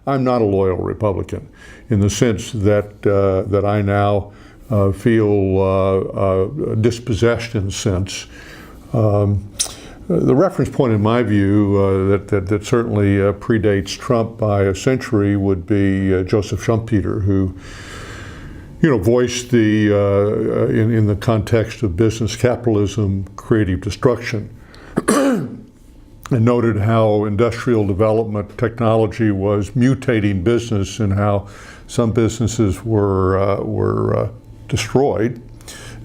I'm not a loyal Republican in the sense that that I now feel dispossessed in a sense. The reference point, in my view, that certainly predates Trump by a century would be Joseph Schumpeter, who, voiced the in the context of business capitalism, creative destruction, and noted how industrial development technology was mutating business and how some businesses were destroyed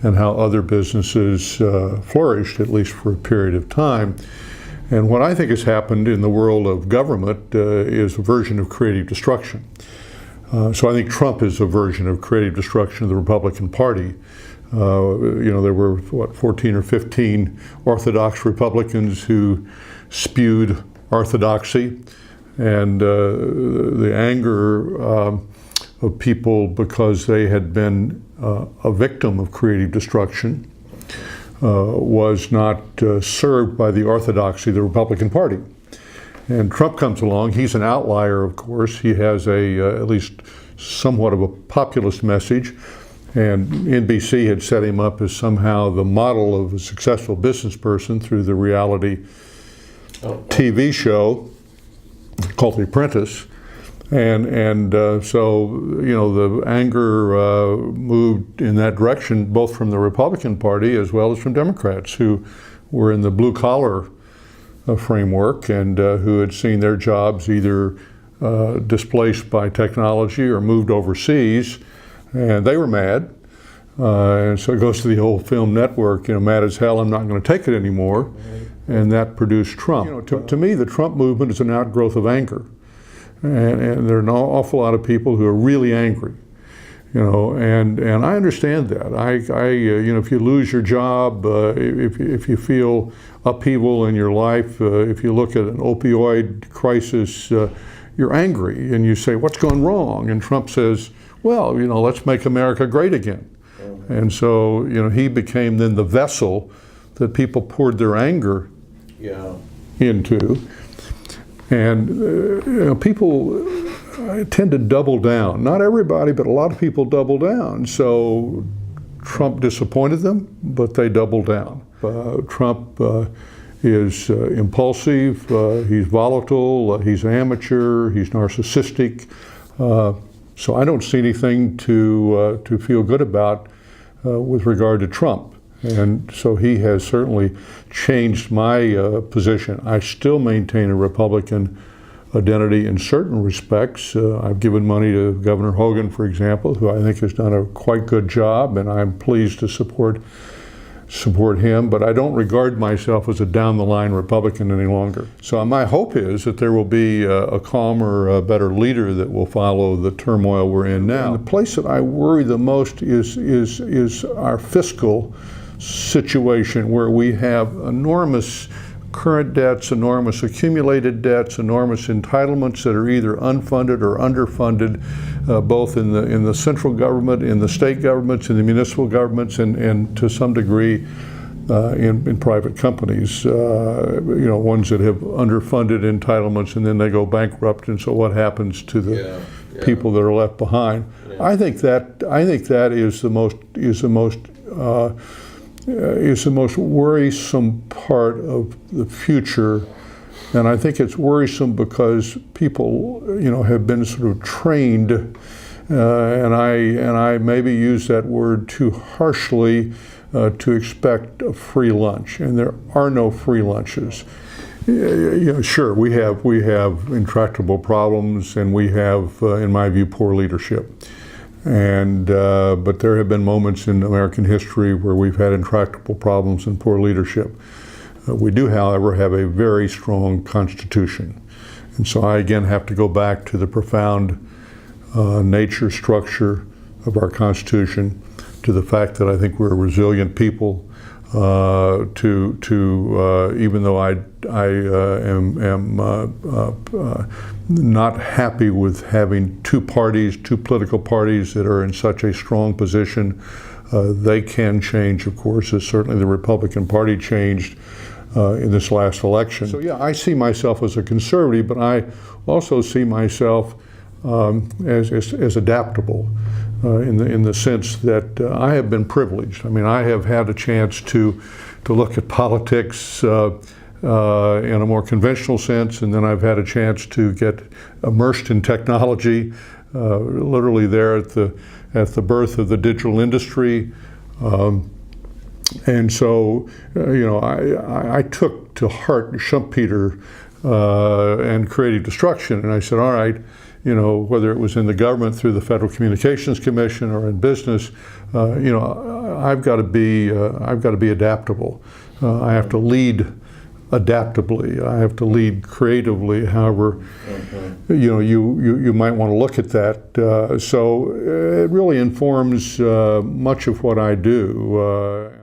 and how other businesses flourished, at least for a period of time. And what I think has happened in the world of government is a version of creative destruction. So I think Trump is a version of creative destruction of the Republican Party. There were, 14 or 15 Orthodox Republicans who spewed orthodoxy, and the anger of people because they had been a victim of creative destruction was not served by the orthodoxy of the Republican Party. And Trump comes along. He's an outlier, of course. He has at least somewhat of a populist message. And NBC had set him up as somehow the model of a successful business person through the reality TV show called The Apprentice. And so the anger moved in that direction, both from the Republican Party as well as from Democrats who were in the blue-collar framework and who had seen their jobs either displaced by technology or moved overseas. And they were mad. And so it goes to the old film network, mad as hell, I'm not going to take it anymore. And that produced Trump. To me, the Trump movement is an outgrowth of anger. And there are an awful lot of people who are really angry, and I understand that. If you lose your job, if you feel upheaval in your life, if you look at an opioid crisis, you're angry and you say, what's gone wrong? And Trump says, well, let's make America great again. And so, he became then the vessel that people poured their anger into. And people tend to double down. Not everybody, but a lot of people double down. So Trump disappointed them, but they doubled down. Trump is impulsive, he's volatile, he's amateur, he's narcissistic. So I don't see anything to feel good about with regard to Trump. And so he has certainly changed my position. I still maintain a Republican identity in certain respects. I've given money to Governor Hogan, for example, who I think has done a quite good job, and I'm pleased to support him, but I don't regard myself as a down-the-line Republican any longer. So my hope is that there will be a calmer, better leader that will follow the turmoil we're in now. And the place that I worry the most is our fiscal situation, where we have enormous current debts, enormous accumulated debts, enormous entitlements that are either unfunded or underfunded, both in the central government, in the state governments, in the municipal governments, and to some degree in private companies. Ones that have underfunded entitlements and then they go bankrupt, and so what happens to the people that are left behind? I think that is the most worrisome part of the future, and I think it's worrisome because people, have been sort of trained, and I maybe use that word too harshly, to expect a free lunch, and there are no free lunches. Sure, we have intractable problems, and we have, in my view, poor leadership. But there have been moments in American history where we've had intractable problems and poor leadership. We do, however, have a very strong Constitution. And so I again have to go back to the profound nature, structure of our Constitution, to the fact that I think we're a resilient people, even though I am not happy with having two political parties that are in such a strong position. They can change, of course, as certainly the Republican Party changed in this last election. So yeah, I see myself as a conservative, but I also see myself as adaptable in the sense that I have been privileged. I mean, I have had a chance to look at politics in a more conventional sense, and then I've had a chance to get immersed in technology, literally there at the birth of the digital industry. And so, I took to heart Schumpeter and creative destruction, and I said, all right, whether it was in the government through the Federal Communications Commission or in business, I've got to be adaptable. I have to lead adaptably. I have to lead creatively. However, you might want to look at that. So it really informs much of what I do.